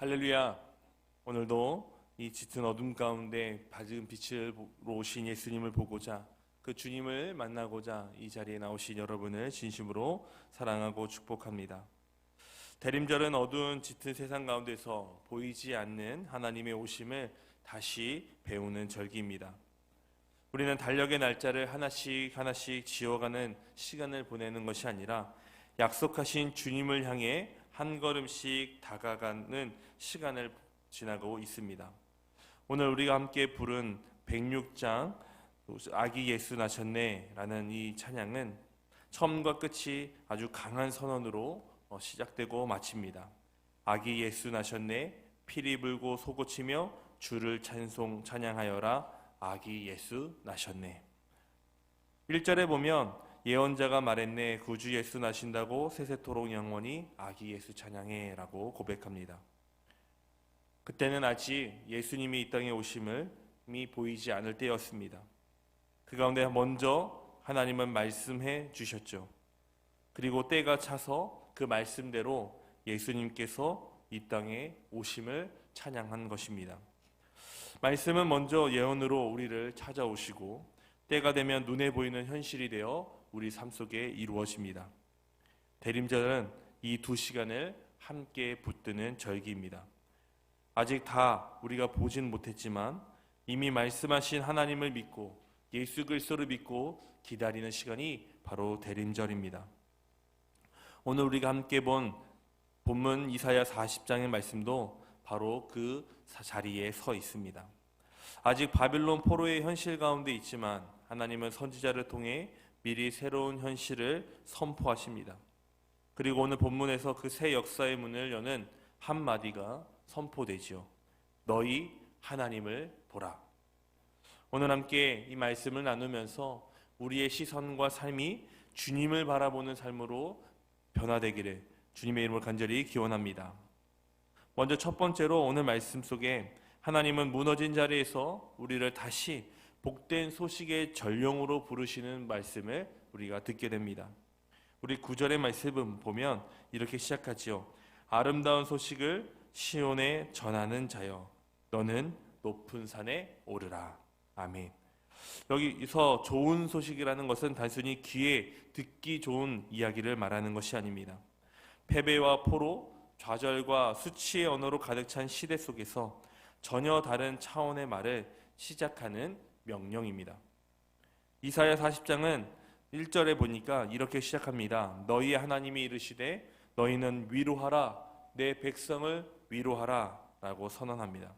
할렐루야. 오늘도 이 짙은 어둠 가운데 밝은 빛으로 오신 예수님을 보고자, 그 주님을 만나고자 이 자리에 나오신 여러분을 진심으로 사랑하고 축복합니다. 대림절은 어두운 짙은 세상 가운데서 보이지 않는 하나님의 오심을 다시 배우는 절기입니다. 우리는 달력의 날짜를 하나씩 하나씩 지어가는 시간을 보내는 것이 아니라 약속하신 주님을 향해 한 걸음씩 다가가는 시간을 지나고 있습니다. 오늘 우리가 함께 부른 106장 아기 예수 나셨네 라는 이 찬양은 처음과 끝이 아주 강한 선언으로 시작되고 마칩니다. 아기 예수 나셨네, 피리 불고 소고치며 주를 찬양하여라. 아기 예수 나셨네. 1절에 보면 예언자가 말했네, 구주 예수 나신다고 세세토록 영원히 아기 예수 찬양해 라고 고백합니다. 그때는 아직 예수님이 이 땅에 오심이 보이지 않을 때였습니다. 그 가운데 먼저 하나님은 말씀해 주셨죠. 그리고 때가 차서 그 말씀대로 예수님께서 이 땅에 오심을 찬양한 것입니다. 말씀은 먼저 예언으로 우리를 찾아오시고 때가 되면 눈에 보이는 현실이 되어 우리 삶 속에 이루어집니다. 대림절은 이 두 시간을 함께 붙드는 절기입니다. 아직 다 우리가 보진 못했지만 이미 말씀하신 하나님을 믿고 예수 그리스도를 믿고 기다리는 시간이 바로 대림절입니다. 오늘 우리가 함께 본 본문 이사야 40장의 말씀도 바로 그 자리에 서 있습니다. 아직 바빌론 포로의 현실 가운데 있지만 하나님은 선지자를 통해 미리 새로운 현실을 선포하십니다. 그리고 오늘 본문에서 그 새 역사의 문을 여는 한마디가 선포되지요. 너희 하나님을 보라. 오늘 함께 이 말씀을 나누면서 우리의 시선과 삶이 주님을 바라보는 삶으로 변화되기를 주님의 이름으로 간절히 기원합니다. 먼저 첫 번째로 오늘 말씀 속에 하나님은 무너진 자리에서 우리를 다시 복된 소식의 전령으로 부르시는 말씀을 우리가 듣게 됩니다. 우리 9절의 말씀을 보면 이렇게 시작하지요. 아름다운 소식을 시온에 전하는 자여, 너는 높은 산에 오르라. 아멘. 여기서 좋은 소식이라는 것은 단순히 귀에 듣기 좋은 이야기를 말하는 것이 아닙니다. 패배와 포로, 좌절과 수치의 언어로 가득 찬 시대 속에서 전혀 다른 차원의 말을 시작하는 명령입니다. 이사야 40장은 1절에 보니까 이렇게 시작합니다. 너희의 하나님이 이르시되 너희는 위로하라, 내 백성을 위로하라 라고 선언합니다.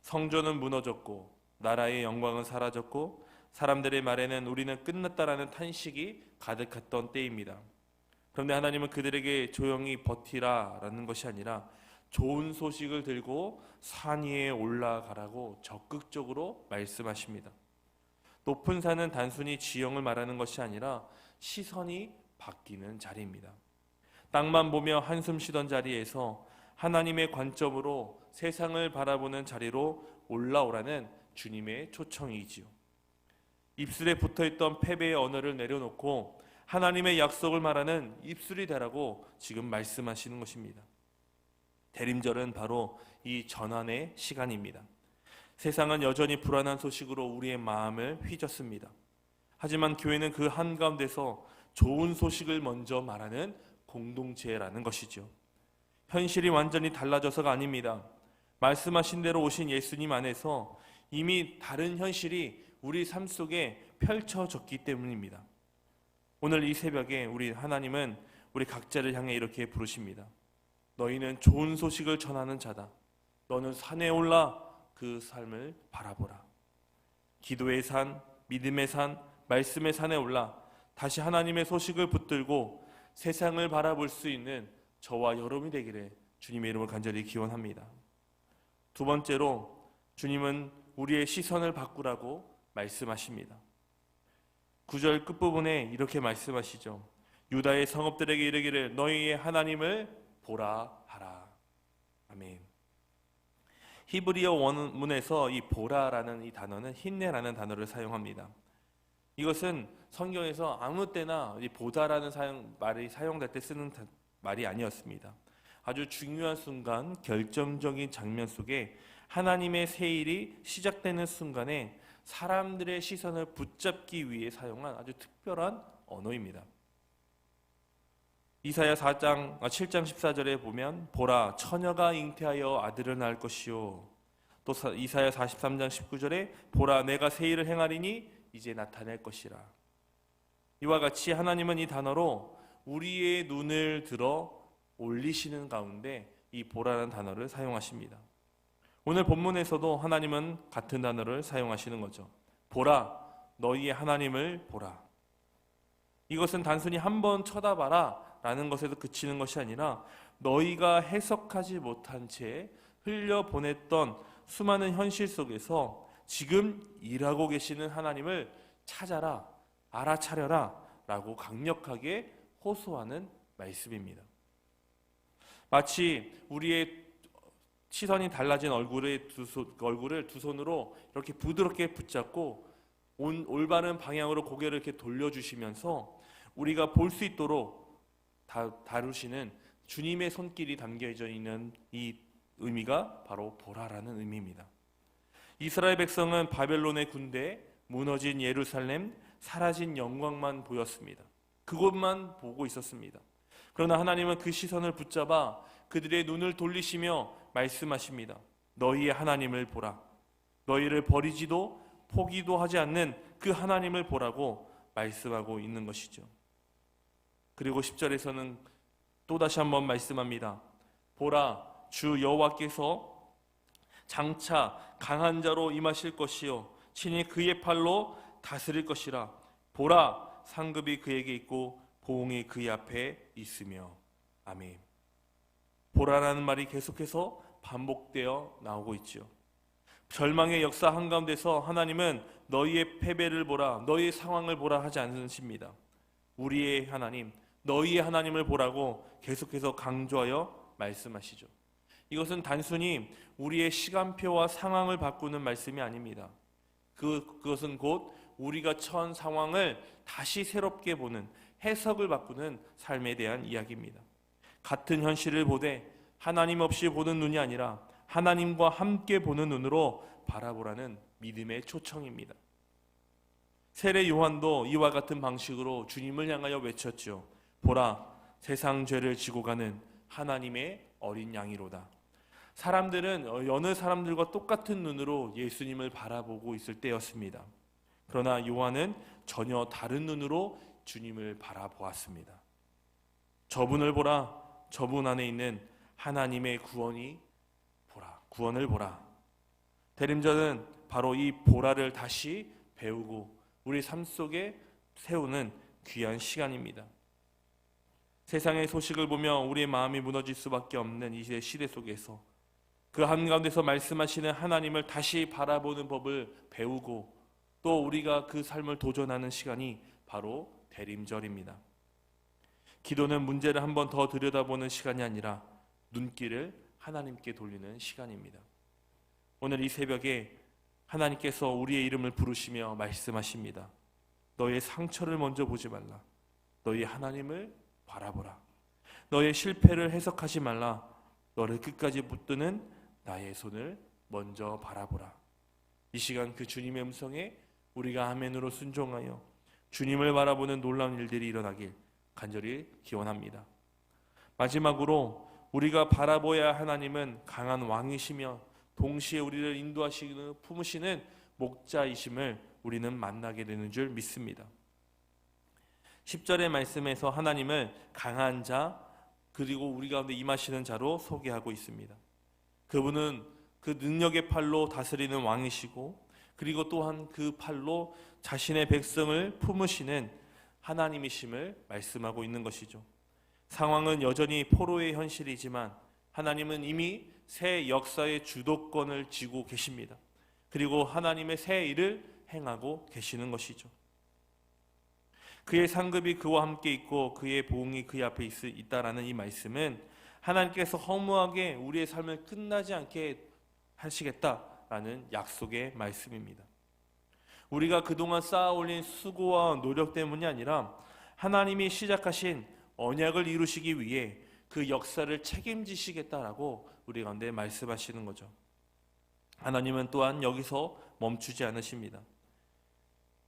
성전은 무너졌고 나라의 영광은 사라졌고 사람들의 말에는 우리는 끝났다라는 탄식이 가득했던 때입니다. 그런데 하나님은 그들에게 조용히 버티라 라는 것이 아니라 좋은 소식을 들고 산 위에 올라가라고 적극적으로 말씀하십니다. 높은 산은 단순히 지형을 말하는 것이 아니라 시선이 바뀌는 자리입니다. 땅만 보며 한숨 쉬던 자리에서 하나님의 관점으로 세상을 바라보는 자리로 올라오라는 주님의 초청이지요. 입술에 붙어있던 패배의 언어를 내려놓고 하나님의 약속을 말하는 입술이 되라고 지금 말씀하시는 것입니다. 대림절은 바로 이 전환의 시간입니다. 세상은 여전히 불안한 소식으로 우리의 마음을 휘젓습니다. 하지만 교회는 그 한가운데서 좋은 소식을 먼저 말하는 공동체라는 것이죠. 현실이 완전히 달라져서가 아닙니다. 말씀하신 대로 오신 예수님 안에서 이미 다른 현실이 우리 삶 속에 펼쳐졌기 때문입니다. 오늘 이 새벽에 우리 하나님은 우리 각자를 향해 이렇게 부르십니다. 너희는 좋은 소식을 전하는 자다. 너는 산에 올라 그 삶을 바라보라. 기도의 산, 믿음의 산, 말씀의 산에 올라 다시 하나님의 소식을 붙들고 세상을 바라볼 수 있는 저와 여러분이 되기를 주님의 이름으로 간절히 기원합니다. 두 번째로 주님은 우리의 시선을 바꾸라고 말씀하십니다. 9절 끝부분에 이렇게 말씀하시죠. 유다의 성읍들에게 이르기를 너희의 하나님을 보라 하라. 아멘. 히브리어 원문에서 이 보라라는 이 단어는 힘내라는 단어를 사용합니다. 이것은 성경에서 아무 때나 이 보다라는 말이 사용될 때 쓰는 말이 아니었습니다. 아주 중요한 순간, 결정적인 장면 속에 하나님의 새 일이 시작되는 순간에 사람들의 시선을 붙잡기 위해 사용한 아주 특별한 언어입니다. 이사야 7장 14절에 보면 보라 처녀가 잉태하여 아들을 낳을 것이요, 또 이사야 43장 19절에 보라 내가 새 일을 행하리니 이제 나타낼 것이라. 이와 같이 하나님은 이 단어로 우리의 눈을 들어 올리시는 가운데 이 보라라는 단어를 사용하십니다. 오늘 본문에서도 하나님은 같은 단어를 사용하시는 거죠. 보라 너희의 하나님을 보라. 이것은 단순히 한번 쳐다봐라 라는 것에서 그치는 것이 아니라 너희가 해석하지 못한 채 흘려보냈던 수많은 현실 속에서 지금 일하고 계시는 하나님을 찾아라, 알아차려라 라고 강력하게 호소하는 말씀입니다. 마치 우리의 시선이 달라진 얼굴을 두 손으로 이렇게 부드럽게 붙잡고 올바른 방향으로 고개를 이렇게 돌려주시면서 우리가 볼 수 있도록 다루시는 주님의 손길이 담겨져 있는 이 의미가 바로 보라라는 의미입니다. 이스라엘 백성은 바벨론의 군대, 무너진 예루살렘, 사라진 영광만 보였습니다. 그것만 보고 있었습니다. 그러나 하나님은 그 시선을 붙잡아 그들의 눈을 돌리시며 말씀하십니다. 너희의 하나님을 보라. 너희를 버리지도 포기도 하지 않는 그 하나님을 보라고 말씀하고 있는 것이죠. 그리고 10절에서는 또다시 한번 말씀합니다. 보라 주 여호와께서 장차 강한 자로 임하실 것이요 친히 그의 팔로 다스릴 것이라. 보라 상급이 그에게 있고 보응이 그의 앞에 있으며. 아멘. 보라라는 말이 계속해서 반복되어 나오고 있죠. 절망의 역사 한가운데서 하나님은 너희의 패배를 보라, 너희의 상황을 보라 하지 않으십니다. 우리의 하나님, 너희의 하나님을 보라고 계속해서 강조하여 말씀하시죠. 이것은 단순히 우리의 시간표와 상황을 바꾸는 말씀이 아닙니다. 그것은 곧 우리가 처한 상황을 다시 새롭게 보는, 해석을 바꾸는 삶에 대한 이야기입니다. 같은 현실을 보되 하나님 없이 보는 눈이 아니라 하나님과 함께 보는 눈으로 바라보라는 믿음의 초청입니다. 세례 요한도 이와 같은 방식으로 주님을 향하여 외쳤죠. 보라 세상 죄를 지고 가는 하나님의 어린 양이로다. 사람들은 여느 사람들과 똑같은 눈으로 예수님을 바라보고 있을 때였습니다. 그러나 요한은 전혀 다른 눈으로 주님을 바라보았습니다. 저분을 보라. 저분 안에 있는 하나님의 구원을 보라. 대림절은 바로 이 보라를 다시 배우고 우리 삶 속에 세우는 귀한 시간입니다. 세상의 소식을 보며 우리의 마음이 무너질 수밖에 없는 이 시대 속에서 그 한가운데서 말씀하시는 하나님을 다시 바라보는 법을 배우고 또 우리가 그 삶을 도전하는 시간이 바로 대림절입니다. 기도는 문제를 한 번 더 들여다보는 시간이 아니라 눈길을 하나님께 돌리는 시간입니다. 오늘 이 새벽에 하나님께서 우리의 이름을 부르시며 말씀하십니다. 너의 상처를 먼저 보지 말라. 너의 하나님을 바라보라. 너의 실패를 해석하지 말라. 너를 끝까지 붙드는 나의 손을 먼저 바라보라. 이 시간 그 주님의 음성에 우리가 아멘으로 순종하여 주님을 바라보는 놀라운 일들이 일어나길 간절히 기원합니다. 마지막으로 우리가 바라보아야 할 하나님은 강한 왕이시며 동시에 우리를 인도하시는 품으시는 목자이심을 우리는 만나게 되는 줄 믿습니다. 10절의 말씀에서 하나님을 강한 자 그리고 우리 가운데 임하시는 자로 소개하고 있습니다. 그분은 그 능력의 팔로 다스리는 왕이시고 그리고 또한 그 팔로 자신의 백성을 품으시는 하나님이심을 말씀하고 있는 것이죠. 상황은 여전히 포로의 현실이지만 하나님은 이미 새 역사의 주도권을 쥐고 계십니다. 그리고 하나님의 새 일을 행하고 계시는 것이죠. 그의 상급이 그와 함께 있고 그의 보응이 그의 앞에 있다라는 이 말씀은 하나님께서 허무하게 우리의 삶을 끝나지 않게 하시겠다라는 약속의 말씀입니다. 우리가 그동안 쌓아올린 수고와 노력 때문이 아니라 하나님이 시작하신 언약을 이루시기 위해 그 역사를 책임지시겠다라고 우리 가운데 말씀하시는 거죠. 하나님은 또한 여기서 멈추지 않으십니다.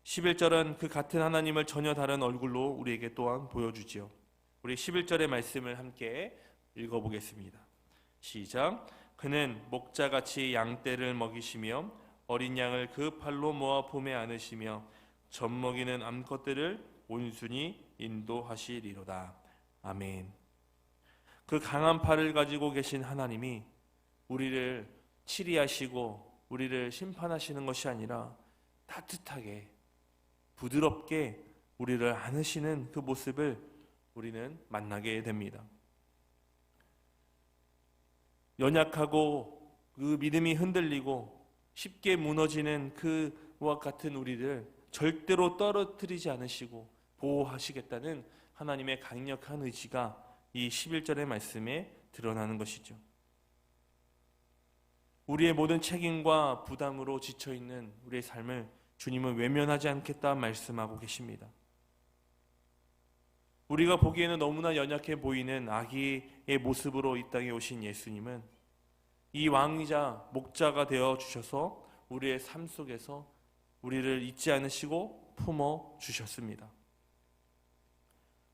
11절은 그 같은 하나님을 전혀 다른 얼굴로 우리에게 또한 보여주지요. 우리 11절의 말씀을 함께 읽어보겠습니다. 시작. 그는 목자같이 양떼를 먹이시며 어린 양을 그 팔로 모아 품에 안으시며 젖먹이는 암컷들을 온순히 인도하시리로다. 아멘. 그 강한 팔을 가지고 계신 하나님이 우리를 치리하시고 우리를 심판하시는 것이 아니라 따뜻하게 부드럽게 우리를 안으시는 그 모습을 우리는 만나게 됩니다. 연약하고 그 믿음이 흔들리고 쉽게 무너지는 그와 같은 우리를 절대로 떨어뜨리지 않으시고 보호하시겠다는 하나님의 강력한 의지가 이 11절의 말씀에 드러나는 것이죠. 우리의 모든 책임과 부담으로 지쳐있는 우리의 삶을 주님은 외면하지 않겠다 말씀하고 계십니다. 우리가 보기에는 너무나 연약해 보이는 아기의 모습으로 이 땅에 오신 예수님은 이 왕이자 목자가 되어 주셔서 우리의 삶 속에서 우리를 잊지 않으시고 품어 주셨습니다.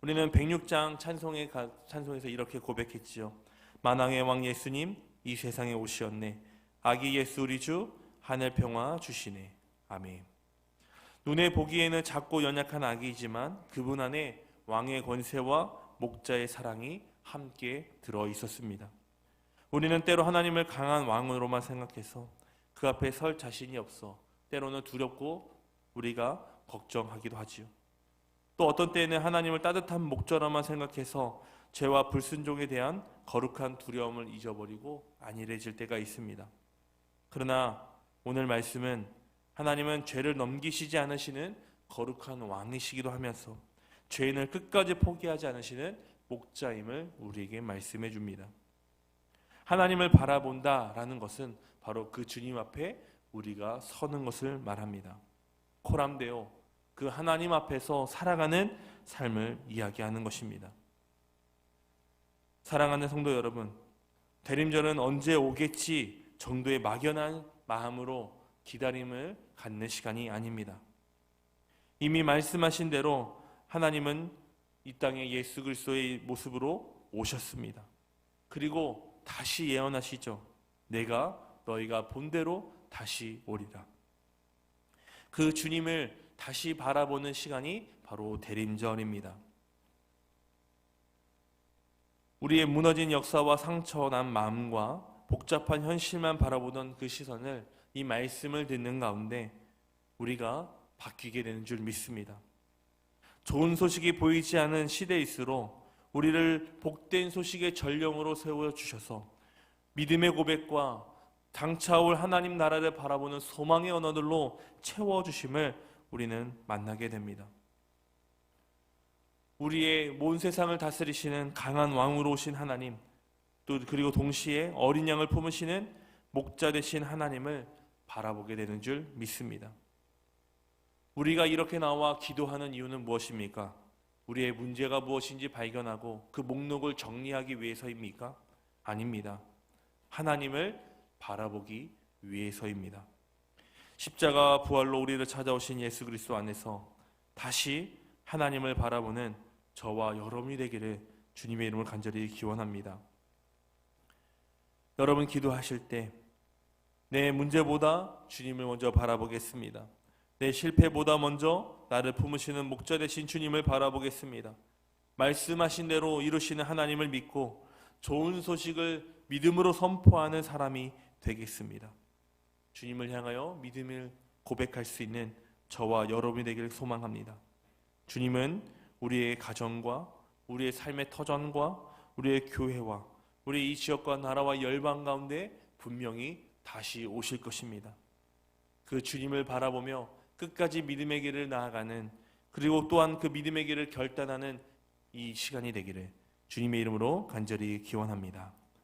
우리는 106장 찬송에서 이렇게 고백했지요. 만왕의 왕 예수님 이 세상에 오시었네. 아기 예수 우리 주 하늘 평화 주시네. 아멘. 눈에 보기에는 작고 연약한 아기이지만 그분 안에 왕의 권세와 목자의 사랑이 함께 들어 있었습니다. 우리는 때로 하나님을 강한 왕으로만 생각해서 그 앞에 설 자신이 없어 때로는 두렵고 우리가 걱정하기도 하지요. 또 어떤 때에는 하나님을 따뜻한 목자로만 생각해서 죄와 불순종에 대한 거룩한 두려움을 잊어버리고 안일해질 때가 있습니다. 그러나 오늘 말씀은 하나님은 죄를 넘기시지 않으시는 거룩한 왕이시기도 하면서 죄인을 끝까지 포기하지 않으시는 목자임을 우리에게 말씀해 줍니다. 하나님을 바라본다라는 것은 바로 그 주님 앞에 우리가 서는 것을 말합니다. 코람데오, 그 하나님 앞에서 살아가는 삶을 이야기하는 것입니다. 사랑하는 성도 여러분, 대림절은 언제 오겠지 정도의 막연한 마음으로 기다림을 갖는 시간이 아닙니다. 이미 말씀하신 대로 하나님은 이 땅에 예수 그리스도의 모습으로 오셨습니다. 그리고 다시 예언하시죠. 내가 너희가 본대로 다시 오리라. 그 주님을 다시 바라보는 시간이 바로 대림절입니다. 우리의 무너진 역사와 상처난 마음과 복잡한 현실만 바라보던 그 시선을 이 말씀을 듣는 가운데 우리가 바뀌게 되는 줄 믿습니다. 좋은 소식이 보이지 않은 시대일수록 우리를 복된 소식의 전령으로 세워주셔서 믿음의 고백과 장차올 하나님 나라를 바라보는 소망의 언어들로 채워주심을 우리는 만나게 됩니다. 우리의 온 세상을 다스리시는 강한 왕으로 오신 하나님, 또 그리고 동시에 어린 양을 품으시는 목자 되신 하나님을 바라보게 되는 줄 믿습니다. 우리가 이렇게 나와 기도하는 이유는 무엇입니까? 우리의 문제가 무엇인지 발견하고 그 목록을 정리하기 위해서입니까? 아닙니다. 하나님을 바라보기 위해서입니다. 십자가 부활로 우리를 찾아오신 예수 그리스도 안에서 다시 하나님을 바라보는 저와 여러분이 되기를 주님의 이름을 간절히 기원합니다. 여러분 기도하실 때 내 문제보다 주님을 먼저 바라보겠습니다. 내 실패보다 먼저 나를 품으시는 목자 되신 주님을 바라보겠습니다. 말씀하신 대로 이루시는 하나님을 믿고 좋은 소식을 믿음으로 선포하는 사람이 되겠습니다. 주님을 향하여 믿음을 고백할 수 있는 저와 여러분이 되기를 소망합니다. 주님은 우리의 가정과 우리의 삶의 터전과 우리의 교회와 우리 이 지역과 나라와 열방 가운데 분명히 다시 오실 것입니다. 그 주님을 바라보며 끝까지 믿음의 길을 나아가는, 그리고 또한 그 믿음의 길을 결단하는 이 시간이 되기를 주님의 이름으로 간절히 기원합니다.